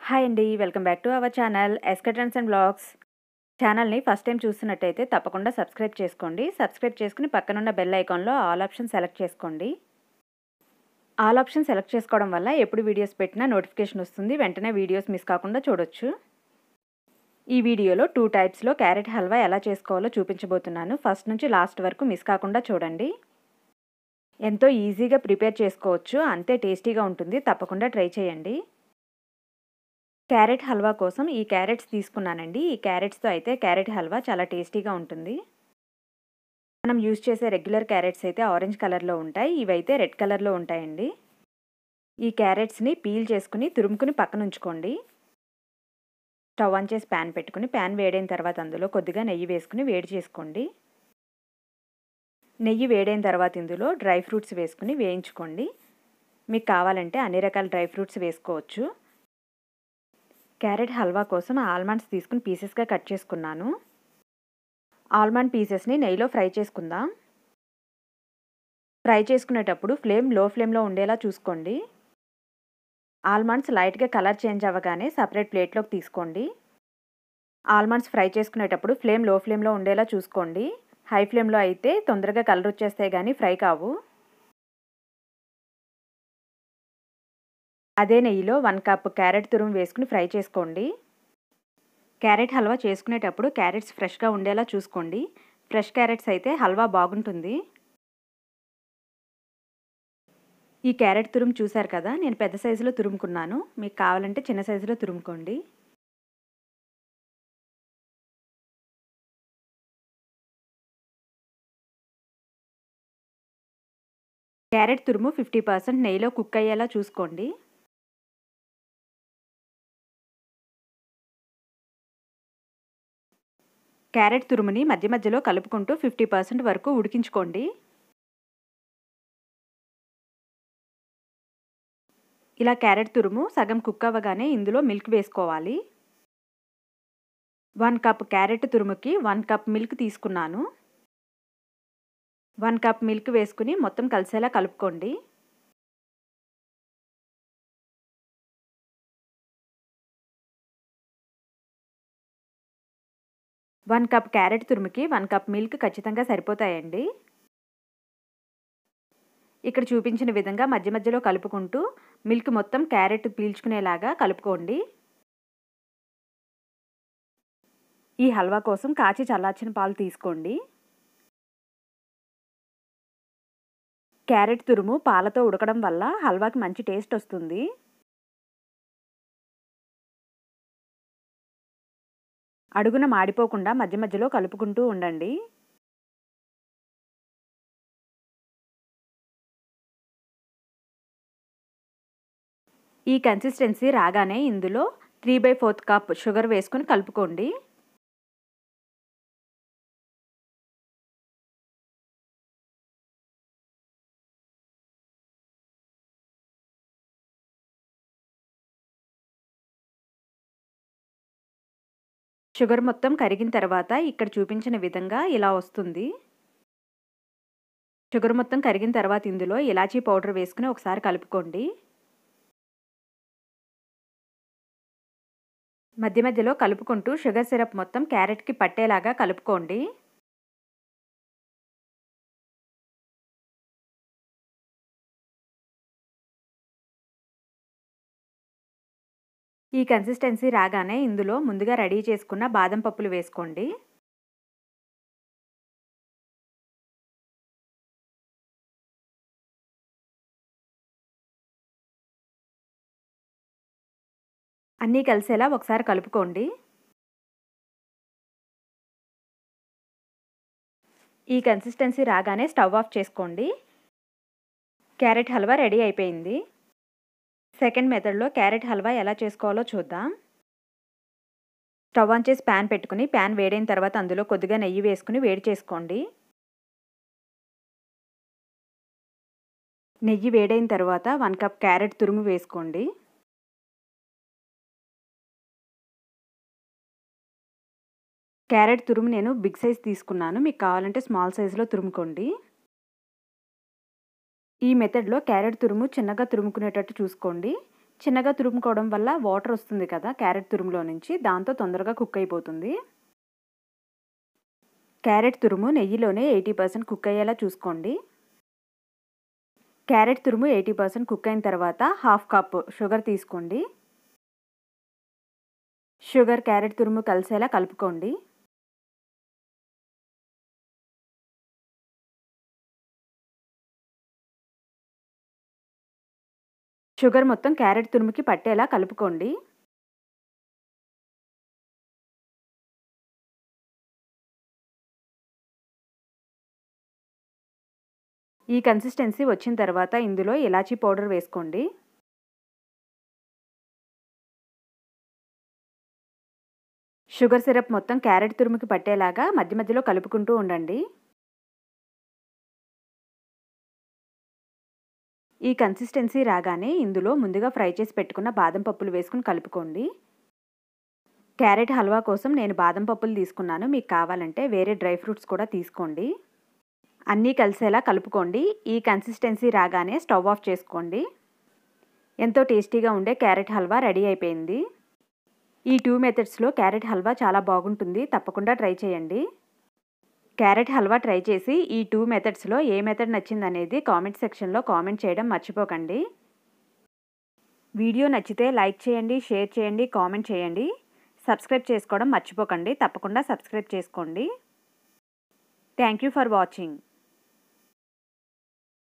Hi అండి. Welcome back to our channel SK trends and vlogs. ఛానల్‌ని first time చూస్తున్నట్టయితే తప్పకుండా సబ్స్క్రైబ్ చేసుకోండి. సబ్స్క్రైబ్ చేసుకుని పక్కనున్న బెల్ ఐకాన్‌లో ఆల్ ఆప్షన్ సెలెక్ట్ చేసుకోండి. ఆల్ ఆప్షన్ సెలెక్ట్ చేసుకోవడం వల్ల ఎప్పుడు వీడియోస్ పెట్టినా నోటిఫికేషన్ వస్తుంది. వెంటనే వీడియోస్ మిస్ కాకుండా చూడొచ్చు. ఈ వీడియోలో 2 టైప్స్‌లో క్యారెట్ హల్వా ఎలా చేసుకోవాలో చూపించబోతున్నాను. ఫస్ట్ నుంచి లాస్ట్ వరకు మిస్ కాకుండా చూడండి. ఎంతో ఈజీగా ప్రిపేర్ చేసుకోవచ్చు. అంతే టేస్టీగా ఉంటుంది. తప్పకుండా ట్రై చేయండి. క్యారెట్ హల్వా కోసం ఈ క్యారెట్స్ తీసుకున్నానండి. ఈ క్యారెట్స్‌తో అయితే క్యారెట్ హల్వా చాలా టేస్టీగా ఉంటుంది. మనం యూజ్ చేసే రెగ్యులర్ క్యారెట్స్ అయితే ఆరెంజ్ కలర్‌లో ఉంటాయి. ఇవైతే రెడ్ కలర్‌లో ఉంటాయండి. ఈ క్యారెట్స్‌ని పీల్ చేసుకుని తురుముకుని పక్కన ఉంచుకోండి. స్టవ్ ఆన్ చేసి పాన్ పెట్టుకుని పాన్ వేడైన తర్వాత అందులో కొద్దిగా నెయ్యి వేసుకుని వేడి చేసుకోండి. నెయ్యి వేడైన తర్వాత ఇందులో డ్రై ఫ్రూట్స్ వేసుకుని వేయించుకోండి. మీకు కావాలంటే అన్ని రకాల డ్రై ఫ్రూట్స్ వేసుకోవచ్చు. క్యారెట్ హల్వా కోసం ఆల్మండ్స్ తీసుకుని పీసెస్గా కట్ చేసుకున్నాను. ఆల్మండ్ పీసెస్ని నెయ్యిలో ఫ్రై చేసుకుందాం. ఫ్రై చేసుకునేటప్పుడు ఫ్లేమ్ లో ఫ్లేమ్లో ఉండేలా చూసుకోండి. ఆల్మండ్స్ లైట్గా కలర్ చేంజ్ అవ్వగానే సపరేట్ ప్లేట్లోకి తీసుకోండి. ఆల్మండ్స్ ఫ్రై చేసుకునేటప్పుడు ఫ్లేమ్ లో ఫ్లేమ్లో ఉండేలా చూసుకోండి. హై ఫ్లేమ్లో అయితే తొందరగా కలర్ వచ్చేస్తాయి కానీ ఫ్రై కావు. అదే నెయ్యిలో 1 కప్ క్యారెట్ తురుము వేసుకుని ఫ్రై చేసుకోండి. క్యారెట్ హల్వా చేసుకునేటప్పుడు క్యారెట్స్ ఫ్రెష్గా ఉండేలా చూసుకోండి. ఫ్రెష్ క్యారెట్స్ అయితే హల్వా బాగుంటుంది. ఈ క్యారెట్ తురుము చూశారు కదా, నేను పెద్ద సైజులో తురుముకున్నాను. మీకు కావాలంటే చిన్న సైజులో తురుముకోండి. క్యారెట్ తురుము 50% నెయ్యిలో కుక్ అయ్యేలా చూసుకోండి. క్యారెట్ తురుముని మధ్య మధ్యలో కలుపుకుంటూ 50% వరకు ఉడికించుకోండి. ఇలా క్యారెట్ తురుము సగం కుక్ అవ్వగానే ఇందులో మిల్క్ వేసుకోవాలి. 1 కప్ క్యారెట్ తురుముకి 1 కప్ మిల్క్ తీసుకున్నాను. 1 కప్ మిల్క్ వేసుకుని మొత్తం కలిసేలా కలుపుకోండి. వన్ కప్ క్యారెట్ తురుముకి 1 కప్ మిల్క్ ఖచ్చితంగా సరిపోతాయండి. ఇక్కడ చూపించిన విధంగా మధ్య మధ్యలో కలుపుకుంటూ మిల్క్ మొత్తం క్యారెట్ పీల్చుకునేలాగా కలుపుకోండి. ఈ హల్వా కోసం కాచి చల్లార్చిన పాలు తీసుకోండి. క్యారెట్ తురుము పాలతో ఉడకడం వల్ల హల్వాకి మంచి టేస్ట్ వస్తుంది. అడుగున మాడిపోకుండా మధ్య మధ్యలో కలుపుకుంటూ ఉండండి. ఈ కన్సిస్టెన్సీ రాగానే ఇందులో 3/4 కప్ షుగర్ వేసుకుని కలుపుకోండి. షుగర్ మొత్తం కరిగిన తర్వాత ఇక్కడ చూపించిన విధంగా ఇలా వస్తుంది. షుగర్ మొత్తం కరిగిన తర్వాత ఇందులో ఇలాచీ పౌడర్ వేసుకుని ఒకసారి కలుపుకోండి. మధ్య మధ్యలో కలుపుకుంటూ షుగర్ సిరప్ మొత్తం క్యారెట్కి పట్టేలాగా కలుపుకోండి. ఈ కన్సిస్టెన్సీ రాగానే ఇందులో ముందుగా రెడీ చేసుకున్న బాదం పప్పులు వేసుకోండి. అన్నీ కలిసేలా ఒకసారి కలుపుకోండి. ఈ కన్సిస్టెన్సీ రాగానే స్టవ్ ఆఫ్ చేసుకోండి. క్యారెట్ హల్వా రెడీ అయిపోయింది. సెకండ్ మెథడ్లో క్యారెట్ హల్వా ఎలా చేసుకోవాలో చూద్దాం. స్టవ్ ఆన్ చేసి ప్యాన్ పెట్టుకుని ప్యాన్ వేడైన తర్వాత అందులో కొద్దిగా నెయ్యి వేసుకుని వేడి చేసుకోండి. నెయ్యి వేడైన తర్వాత 1 కప్ క్యారెట్ తురుము వేసుకోండి. క్యారెట్ తురుము నేను బిగ్ సైజ్ తీసుకున్నాను. మీకు కావాలంటే స్మాల్ సైజులో తురుముకోండి. ఈ మెథడ్లో క్యారెట్ తురుము చిన్నగా తురుముకునేటట్టు చూసుకోండి. చిన్నగా తురుముకోవడం వల్ల వాటర్ వస్తుంది కదా క్యారెట్ తురుములో నుంచి, దాంతో తొందరగా కుక్ అయిపోతుంది. క్యారెట్ తురుము నెయ్యిలోనే 80% కుక్ అయ్యేలా చూసుకోండి. క్యారెట్ తురుము 80% కుక్ అయిన తర్వాత 1/2 కప్ షుగర్ తీసుకోండి. షుగర్, క్యారెట్ తురుము కలిసేలా కలుపుకోండి. షుగర్ మొత్తం క్యారెట్ తురుముకి పట్టేలా కలుపుకోండి. ఈ కన్సిస్టెన్సీ వచ్చిన తర్వాత ఇందులో ఇలాచీ పౌడర్ వేసుకోండి. షుగర్ సిరప్ మొత్తం క్యారెట్ తురుముకి పట్టేలాగా మధ్య మధ్యలో కలుపుకుంటూ ఉండండి. ఈ కన్సిస్టెన్సీ రాగానే ఇందులో ముందుగా ఫ్రై చేసి పెట్టుకున్న బాదం పప్పులు వేసుకుని కలుపుకోండి. క్యారెట్ హల్వా కోసం నేను బాదం పప్పులు తీసుకున్నాను. మీకు కావాలంటే వేరే డ్రై ఫ్రూట్స్ కూడా తీసుకోండి. అన్నీ కలిసేలా కలుపుకోండి. ఈ కన్సిస్టెన్సీ రాగానే స్టవ్ ఆఫ్ చేసుకోండి. ఎంతో టేస్టీగా ఉండే క్యారెట్ హల్వా రెడీ అయిపోయింది. ఈ 2 మెథడ్స్లో క్యారెట్ హల్వా చాలా బాగుంటుంది. తప్పకుండా ట్రై చేయండి. క్యారెట్ హల్వా ట్రై చేసి ఈ 2 మెథడ్స్లో ఏ మెథడ్ నచ్చిందనేది కామెంట్ సెక్షన్లో కామెంట్ చేయడం మర్చిపోకండి. వీడియో నచ్చితే లైక్ చేయండి, షేర్ చేయండి, కామెంట్ చేయండి. సబ్స్క్రైబ్ చేసుకోవడం మర్చిపోకండి. తప్పకుండా సబ్స్క్రైబ్ చేసుకోండి. Thank you for watching.